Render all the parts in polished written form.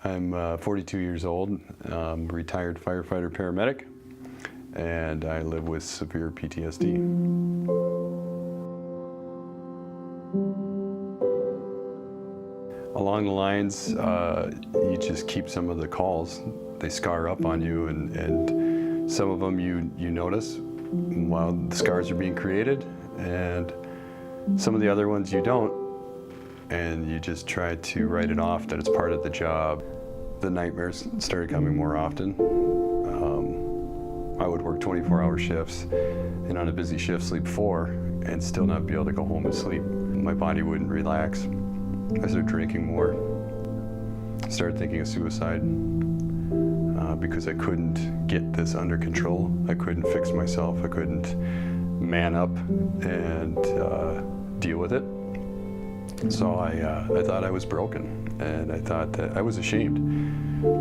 I'm 42 years old, retired firefighter paramedic, and I live with severe PTSD. Along the lines, you just keep some of the calls. They scar up on you, and some of them you notice while the scars are being created, and some of the other ones you don't, and you just try to write it off that it's part of the job. The nightmares started coming more often. I would work 24-hour shifts, and on a busy shift sleep 4, and still not be able to go home and sleep. My body wouldn't relax. I started drinking more. I started thinking of suicide because I couldn't get this under control. I couldn't fix myself. I couldn't man up and deal with it. So I thought I was broken, and I thought that I was ashamed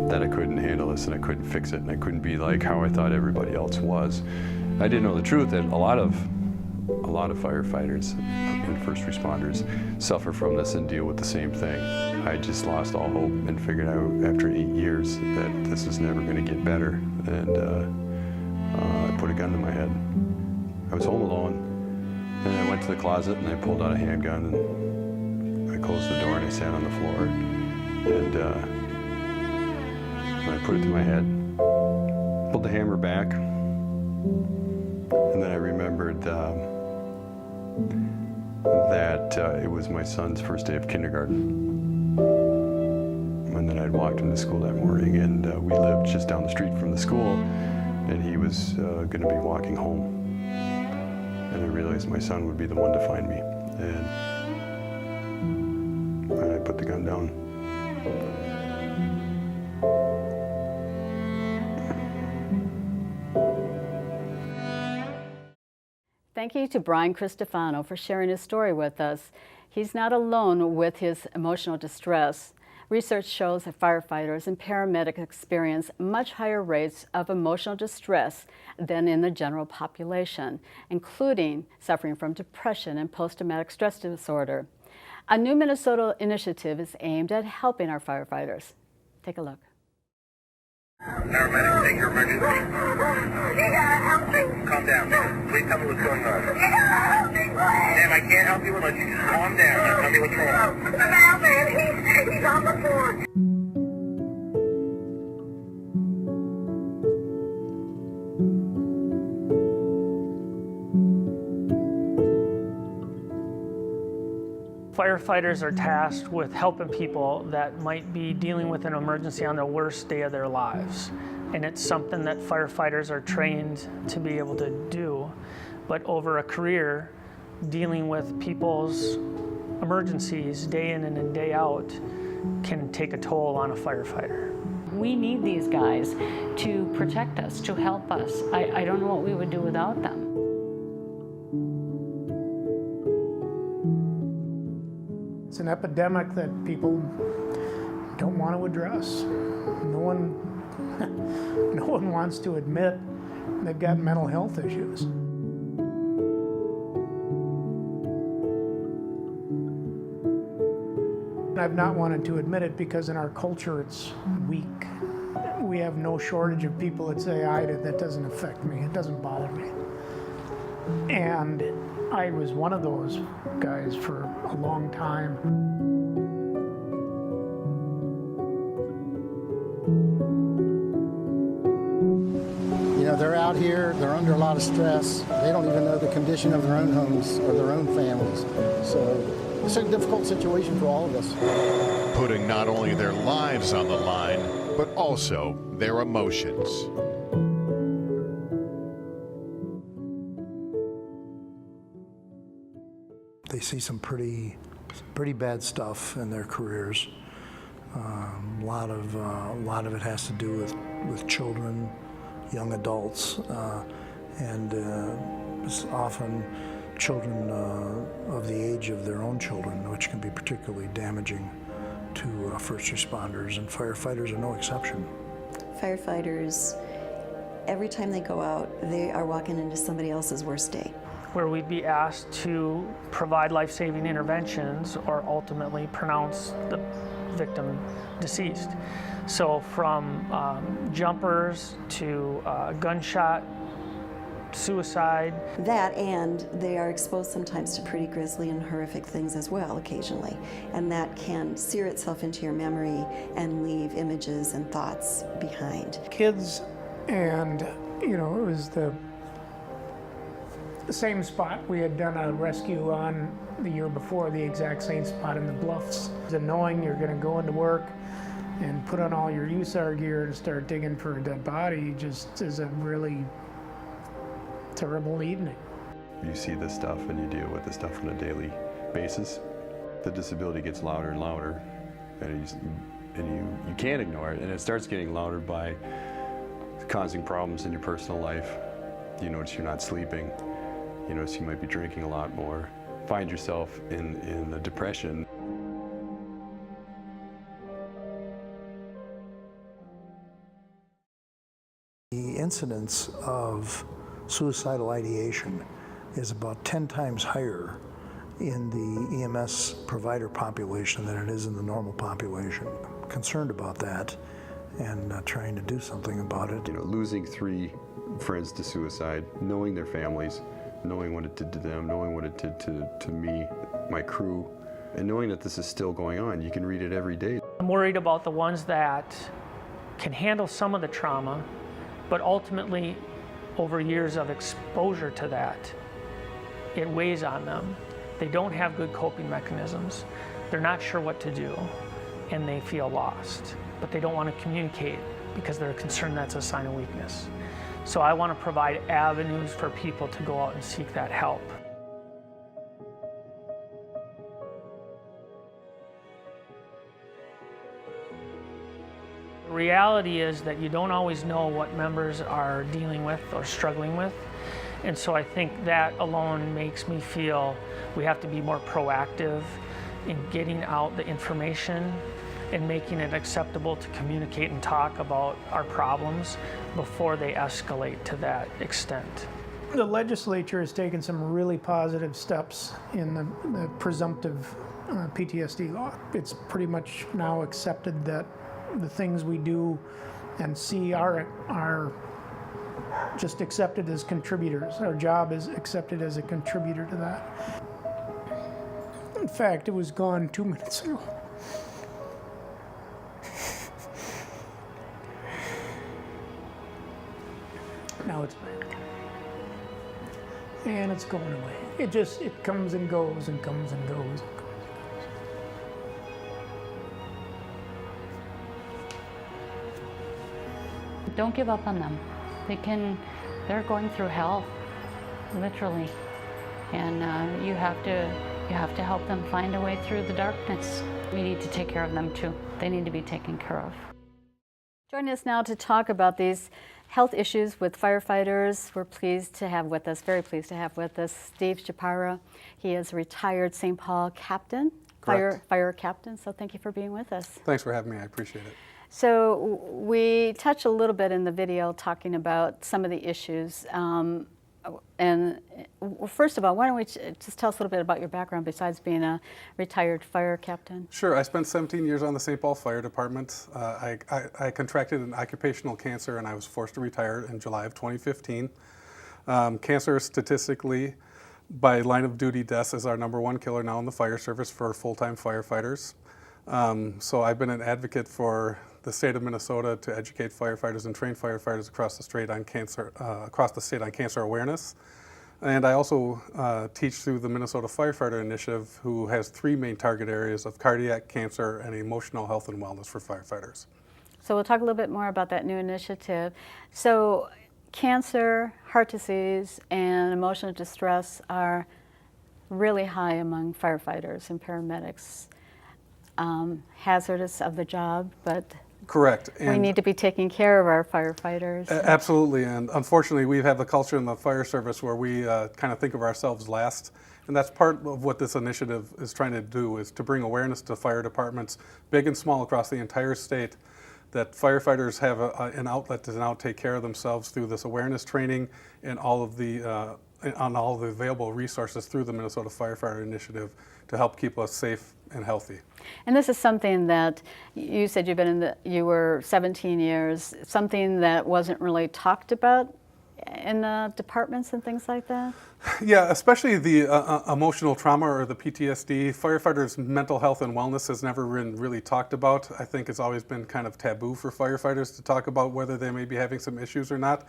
that I couldn't handle this and I couldn't fix it and I couldn't be like how I thought everybody else was. I didn't know the truth that a lot of firefighters and first responders suffer from this and deal with the same thing. I just lost all hope and figured out after 8 years that this is never going to get better, and I put a gun to my head. I was home alone, and I went to the closet and I pulled out a handgun and I closed the door and I sat on the floor, and I put it to my head, pulled the hammer back, and then I remembered that it was my son's first day of kindergarten. And then I'd walked him to school that morning, and we lived just down the street from the school, and he was going to be walking home. And I realized my son would be the one to find me, and I put the gun down. Thank you to Brian Cristofano for sharing his story with us. He's not alone with his emotional distress. Research shows that firefighters and paramedics experience much higher rates of emotional distress than in the general population, including suffering from depression and post-traumatic stress disorder. A new Minnesota initiative is aimed at helping our firefighters. Take a look. Paramedics, take your emergency. Calm down. Please tell me what's going on. Ma'am, I can't help you unless you just calm down. Just tell me what's wrong. He's on the floor. Firefighters are tasked with helping people that might be dealing with an emergency on the worst day of their lives. And it's something that firefighters are trained to be able to do. But over a career, dealing with people's emergencies day in and day out can take a toll on a firefighter. We need these guys to protect us, to help us. I don't know what we would do without them. It's an epidemic that people don't want to address. No one wants to admit they've got mental health issues. I've not wanted to admit it because in our culture it's weak. We have no shortage of people that say, that doesn't affect me, it doesn't bother me. And I was one of those guys for a long time. You know, they're out here, they're under a lot of stress. They don't even know the condition of their own homes or their own families. So it's a difficult situation for all of us. Putting not only their lives on the line, but also their emotions. They see some pretty bad stuff in their careers. A lot of it has to do with children, young adults, and it's often children of the age of their own children, which can be particularly damaging to first responders, and firefighters are no exception. Firefighters, every time they go out, they are walking into somebody else's worst day. Where we'd be asked to provide life-saving interventions or ultimately pronounce the victim deceased. So from jumpers to gunshot, suicide. That, and they are exposed sometimes to pretty grisly and horrific things as well occasionally. And that can sear itself into your memory and leave images and thoughts behind. Kids, and it was the same spot we had done a rescue on the year before, the exact same spot in the Bluffs. The knowing you're going to go into work and put on all your USAR gear and start digging for a dead body just is a really terrible evening. You see this stuff and you deal with this stuff on a daily basis. The disability gets louder and louder, and you can't ignore it, and it starts getting louder by causing problems in your personal life. You notice you're not sleeping. You notice you might be drinking a lot more. Find yourself in a depression. The incidence of suicidal ideation is about 10 times higher in the EMS provider population than it is in the normal population. I'm concerned about that and trying to do something about it. Losing 3 friends to suicide, knowing their families, knowing what it did to them, knowing what it did to me, my crew, and knowing that this is still going on. You can read it every day. I'm worried about the ones that can handle some of the trauma, but ultimately, over years of exposure to that, it weighs on them. They don't have good coping mechanisms. They're not sure what to do, and they feel lost. But they don't want to communicate because they're concerned that's a sign of weakness. So I want to provide avenues for people to go out and seek that help. The reality is that you don't always know what members are dealing with or struggling with. And so I think that alone makes me feel we have to be more proactive in getting out the information and making it acceptable to communicate and talk about our problems before they escalate to that extent. The legislature has taken some really positive steps in the presumptive PTSD law. It's pretty much now accepted that the things we do and see are just accepted as contributors. Our job is accepted as a contributor to that. In fact, it was gone 2 minutes ago. Now it's back. And it's going away. It comes and goes and comes and goes and goes. Don't give up on them. They're going through hell, literally. And you have to help them find a way through the darkness. We need to take care of them too. They need to be taken care of. Joining us now to talk about these health issues with firefighters, we're pleased to have with us, very pleased to have with us, Steve Shapira. He is a retired St. Paul captain, fire captain, so thank you for being with us. Thanks for having me, I appreciate it. So we touched a little bit in the video talking about some of the issues. And first of all, why don't we just tell us a little bit about your background besides being a retired fire captain? Sure, I spent 17 years on the St. Paul Fire Department. I contracted an occupational cancer and I was forced to retire in July of 2015. Cancer statistically, by line of duty deaths, is our #1 killer now in the fire service for full-time firefighters. So I've been an advocate for the state of Minnesota to educate firefighters and train firefighters across the state on cancer awareness. And I also teach through the Minnesota Firefighter Initiative, who has 3 main target areas of cardiac, cancer, and emotional health and wellness for firefighters. So we'll talk a little bit more about that new initiative. So cancer, heart disease, and emotional distress are really high among firefighters and paramedics. Hazardous of the job, but correct. And we need to be taking care of our firefighters. Absolutely, and unfortunately we have the culture in the fire service where we kind of think of ourselves last, and that's part of what this initiative is trying to do, is to bring awareness to fire departments, big and small, across the entire state, that firefighters have an outlet to now take care of themselves through this awareness training and all of the on all the available resources through the Minnesota Firefighter Initiative to help keep us safe and healthy. And this is something that you said you were 17 years, something that wasn't really talked about in the departments and things like that? Yeah, especially the emotional trauma or the PTSD. Firefighters' mental health and wellness has never been really talked about. I think it's always been kind of taboo for firefighters to talk about whether they may be having some issues or not.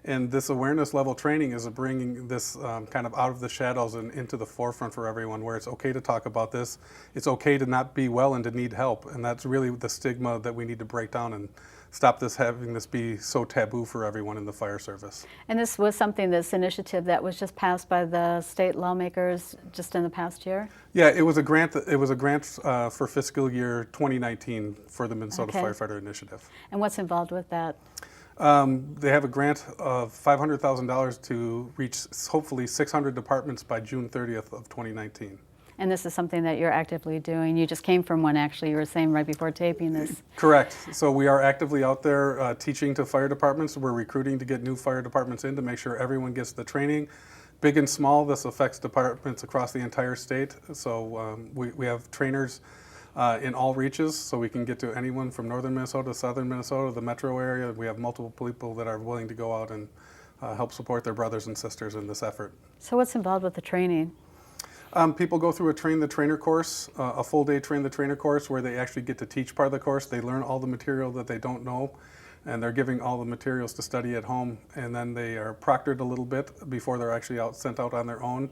And this awareness level training is bringing this kind of out of the shadows and into the forefront for everyone, where it's okay to talk about this. It's okay to not be well and to need help. And that's really the stigma that we need to break down and stop having this be so taboo for everyone in the fire service. And this was this initiative that was just passed by the state lawmakers just in the past year? Yeah, it was a grant. It was a grant for fiscal year 2019 for the Minnesota Firefighter Initiative. And what's involved with that? They have a grant of $500,000 to reach hopefully 600 departments by June 30th of 2019. And this is something that you're actively doing. You just came from one, actually, you were saying right before taping this. Correct. So we are actively out there teaching to fire departments. We're recruiting to get new fire departments in to make sure everyone gets the training. Big and small, this affects departments across the entire state. So we have trainers in all reaches, so we can get to anyone from northern Minnesota, southern Minnesota, the metro area. We have multiple people that are willing to go out and help support their brothers and sisters in this effort. So what's involved with the training? People go through a Train the Trainer course, a full day Train the Trainer course, where they actually get to teach part of the course. They learn all the material that they don't know, and they're giving all the materials to study at home, and then they are proctored a little bit before they're actually sent out on their own.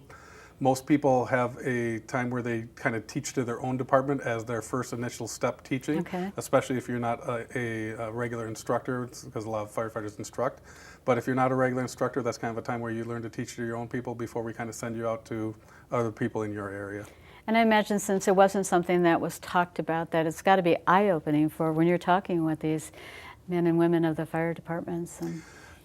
Most people have a time where they kind of teach to their own department as their first initial step teaching, especially if you're not a regular instructor, because a lot of firefighters instruct. But if you're not a regular instructor, that's kind of a time where you learn to teach to your own people before we kind of send you out to other people in your area. And I imagine, since it wasn't something that was talked about, that it's got to be eye-opening for when you're talking with these men and women of the fire departments.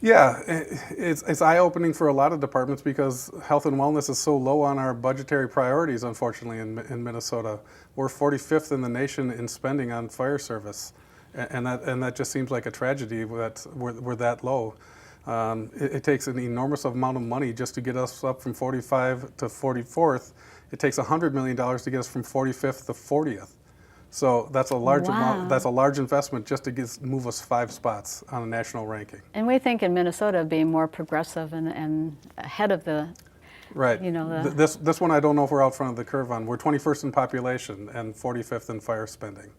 Yeah, it's eye-opening for a lot of departments because health and wellness is so low on our budgetary priorities, unfortunately, in Minnesota. We're 45th in the nation in spending on fire service, and that just seems like a tragedy that we're that low. It takes an enormous amount of money just to get us up from 45 to 44th. It takes $100 million to get us from 45th to 40th. So that's a large amount. That's a large investment just to move us 5 spots on a national ranking. And we think in Minnesota being more progressive and ahead of the right. You know, this one I don't know if we're out front of the curve on. We're 21st in population and 45th in fire spending.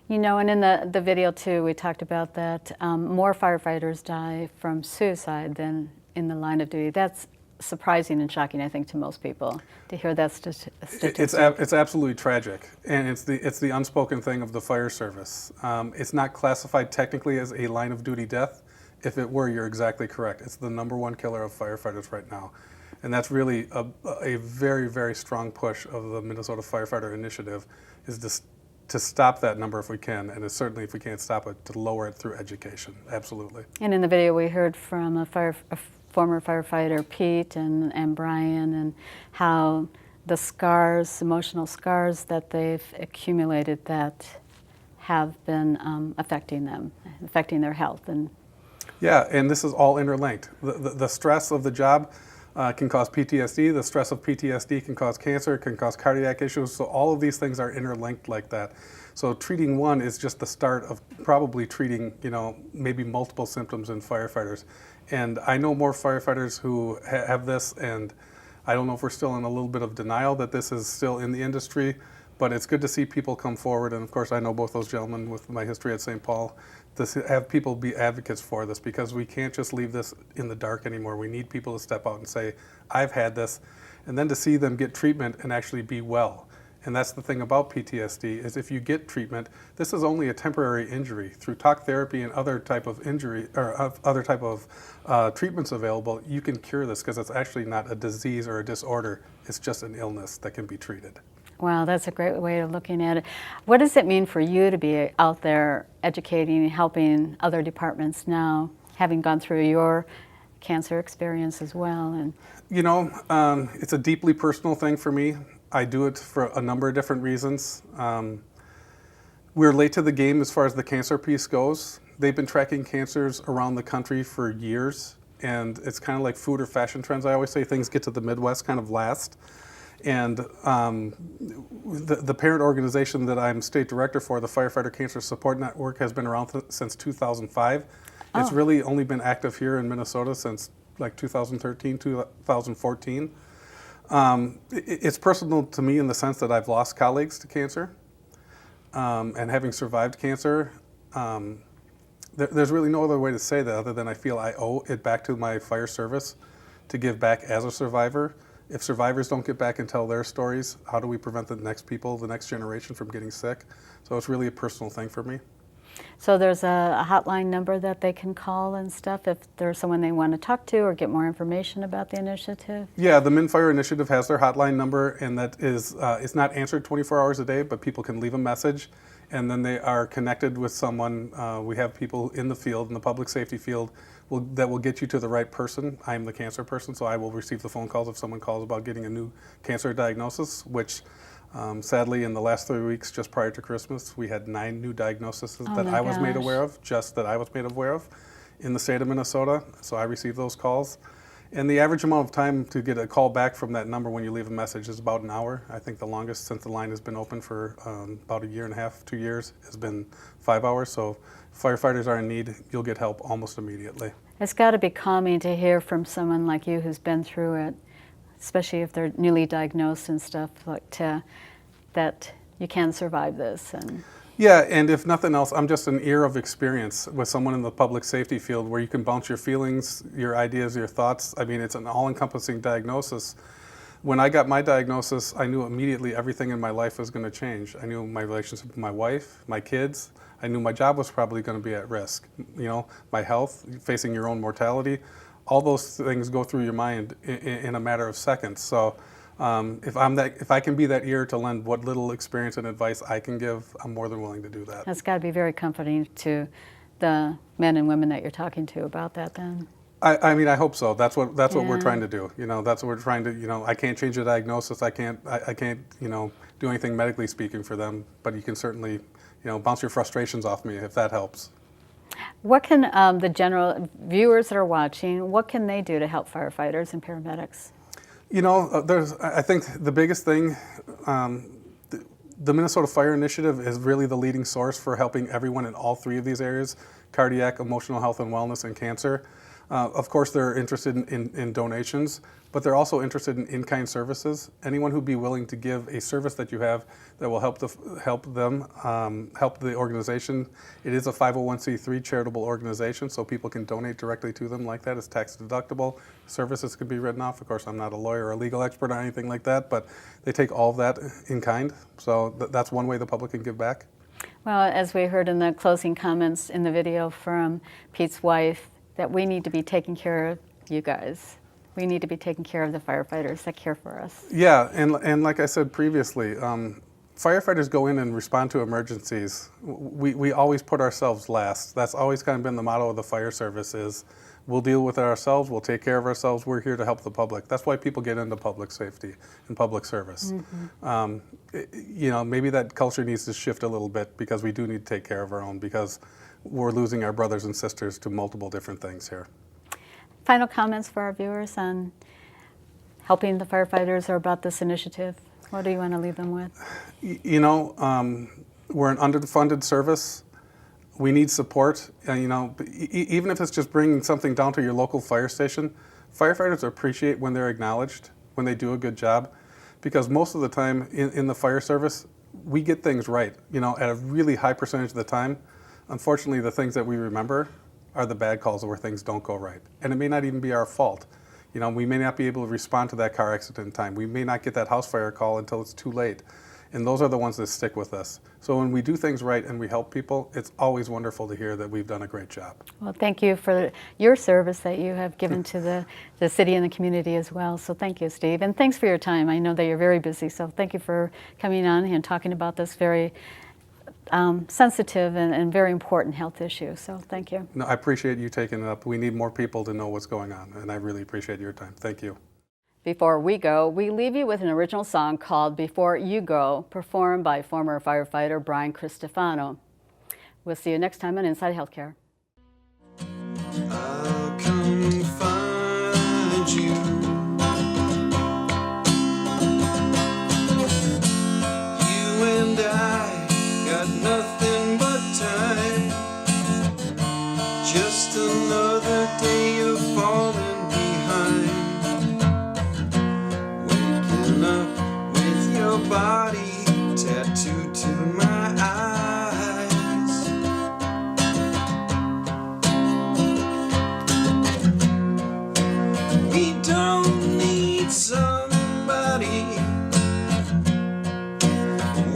You know, and in the video too, we talked about that more firefighters die from suicide than in the line of duty. That's surprising and shocking, I think, to most people to hear that statistic. It's absolutely tragic, and it's the unspoken thing of the fire service. It's not classified technically as a line of duty death. If it were, you're exactly correct. It's the #1 killer of firefighters right now, and that's really a very, very strong push of the Minnesota Firefighter Initiative, is to stop that number if we can, and certainly if we can't stop it, to lower it through education. Absolutely. And in the video, we heard from a former firefighter, Pete and Brian, and how the scars, emotional scars that they've accumulated that have been affecting them, affecting their health. Yeah, and this is all interlinked. The stress of the job can cause PTSD. The stress of PTSD can cause cancer, can cause cardiac issues. So all of these things are interlinked like that. So treating one is just the start of probably treating, maybe multiple symptoms in firefighters. And I know more firefighters who have this, and I don't know if we're still in a little bit of denial that this is still in the industry, but it's good to see people come forward. And of course, I know both those gentlemen with my history at St. Paul, to have people be advocates for this, because we can't just leave this in the dark anymore. We need people to step out and say, I've had this, and then to see them get treatment and actually be well. And that's the thing about PTSD, is if you get treatment, this is only a temporary injury. Through talk therapy and other type of injury, or other type of treatments available, you can cure this, because it's actually not a disease or a disorder. It's just an illness that can be treated. Wow, that's a great way of looking at it. What does it mean for you to be out there educating and helping other departments now, having gone through your cancer experience as well? It's a deeply personal thing for me. I do it for a number of different reasons. We're late to the game as far as the cancer piece goes. They've been tracking cancers around the country for years, and it's kind of like food or fashion trends. I always say things get to the Midwest kind of last. And the parent organization that I'm state director for, the Firefighter Cancer Support Network, has been around since 2005. It's really only been active here in Minnesota since like 2013, 2014. It's personal to me in the sense that I've lost colleagues to cancer, and having survived cancer, there's really no other way to say that other than I feel I owe it back to my fire service to give back as a survivor. If survivors don't get back and tell their stories, how do we prevent the next people, the next generation from getting sick? So it's really a personal thing for me. So there's a hotline number that they can call and stuff if there's someone they want to talk to or get more information about the initiative? Yeah, the Men Fire Initiative has their hotline number, and that is it's not answered 24 hours a day, but people can leave a message, and then they are connected with someone. We have people in the field, in the public safety field, that will get you to the right person. I'm the cancer person, so I will receive the phone calls if someone calls about getting a new cancer diagnosis, which sadly in the last 3 weeks just prior to Christmas, we had 9 new diagnoses that I was made aware of, in the state of Minnesota. So I received those calls. And the average amount of time to get a call back from that number when you leave a message is about an hour. I think the longest since the line has been open for about a year and a half, 2 years, has been 5 hours. So if firefighters are in need, you'll get help almost immediately. It's got to be calming to hear from someone like you who's been through it, especially if they're newly diagnosed and stuff, like that you can survive this. And yeah, and if nothing else, I'm just an ear of experience with someone in the public safety field where you can bounce your feelings, your ideas, your thoughts. I mean, it's an all-encompassing diagnosis. When I got my diagnosis, I knew immediately everything in my life was going to change. I knew my relationship with my wife, my kids. I knew my job was probably going to be at risk. You know, my health, facing your own mortality. All those things go through your mind in a matter of seconds. So if I can be that ear to lend what little experience and advice I can give, I'm more than willing to do that. That's got to be very comforting to the men and women that you're talking to about that then. I mean, I hope so. That's what we're trying to do. You know, that's what we're trying to, you know, I can't change the diagnosis. I can't, you know, do anything medically speaking for them, but you can certainly, you know, bounce your frustrations off me if that helps. What can the general viewers that are watching, what can they do to help firefighters and paramedics? You know, I think the biggest thing, the Minnesota Fire Initiative is really the leading source for helping everyone in all 3 of these areas: cardiac, emotional health and wellness, and cancer. Of course, they're interested in donations, but they're also interested in in-kind services. Anyone who'd be willing to give a service that you have that will help the organization. It is a 501c3 charitable organization, so people can donate directly to them like that. It's tax deductible. Services can be written off. Of course, I'm not a lawyer or a legal expert or anything like that, but they take all of that in kind. So that's one way the public can give back. Well, as we heard in the closing comments in the video from Pete's wife, that we need to be taking care of you guys. We need to be taking care of the firefighters that care for us. Yeah, and like I said previously, firefighters go in and respond to emergencies. We always put ourselves last. That's always kind of been the motto of the fire service is, we'll deal with it ourselves, we'll take care of ourselves, we're here to help the public. That's why people get into public safety and public service. Mm-hmm. You know, maybe that culture needs to shift a little bit because we do need to take care of our own because we're losing our brothers and sisters to multiple different things here. Final comments for our viewers on helping the firefighters or about this initiative? What do you want to leave them with? You know, we're an underfunded service. We need support. You know, even if it's just bringing something down to your local fire station, firefighters appreciate when they're acknowledged, when they do a good job, because most of the time in the fire service, we get things right, you know, at a really high percentage of the time. Unfortunately, the things that we remember are the bad calls where things don't go right. And it may not even be our fault. You know, we may not be able to respond to that car accident in time. We may not get that house fire call until it's too late. And those are the ones that stick with us. So when we do things right and we help people, it's always wonderful to hear that we've done a great job. Well, thank you for your service that you have given to the city and the community as well. So thank you, Steve. And thanks for your time. I know that you're very busy, so thank you for coming on and talking about this very sensitive and very important health issue. So thank you. No, I appreciate you taking it up. We need more people to know what's going on, and I really appreciate your time. Thank you. Before we go, we leave you with an original song called Before You Go, performed by former firefighter Brian Cristofano. We'll see you next time on Inside Healthcare. I'll come find just another day of falling behind. Waking up with your body tattooed to my eyes. We don't need somebody.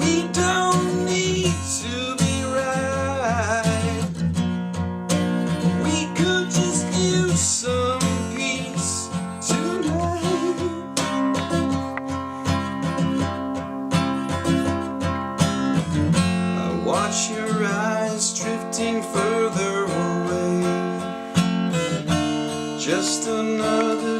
We don't need to be right. We could just use some peace tonight. I watch your eyes drifting further away. Just another